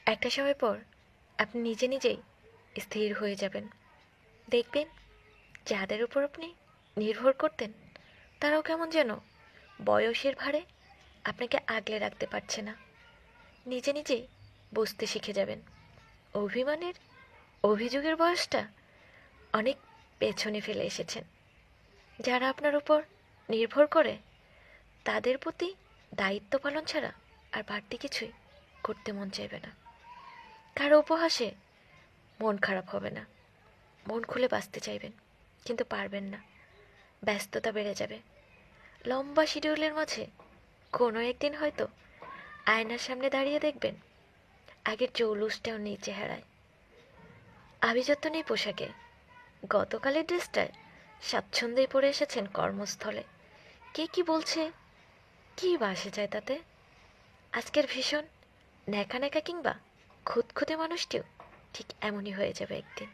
একটা সময় পর আপনি নিজে নিজেই স্থির হয়ে যাবেন। দেখবেন যাদের উপর আপনি নির্ভর করতেন তারাও কেমন যেন বয়সের ভারে আপনাকে আগলে রাখতে পারছে না। নিজে নিজেই বুঝতে শিখে যাবেন অভিমানের, অভিযোগের বয়সটা অনেক পেছনে ফেলে এসেছেন। যারা আপনার উপর নির্ভর করে তাদের প্রতি দায়িত্ব পালন ছাড়া আর বাড়তি কিছুই করতে মন চাইবে না। কারো উপহাসে মন খারাপ হবে না। মন খুলে বাঁচতে চাইবেন, কিন্তু পারবেন না। ব্যস্ততা বেড়ে যাবে। লম্বা শিডিউলের মাঝে কোনো একদিন হয়তো আয়নার সামনে দাঁড়িয়ে দেখবেন আগের জৌলুসটাও নেই চেহারায়, আভিজাত্য নেই পোশাকে। গতকালের ড্রেসটায় স্বাচ্ছন্দ্যেই পরে এসেছেন কর্মস্থলে। কে কি বলছে, কি বা আসে যায় তাতে? আজকের ভীষণ ন্যাকা ন্যাকা কিংবা খুঁতখুঁতে মানুষটিও ঠিক এমনই হয়ে যাবে একদিন।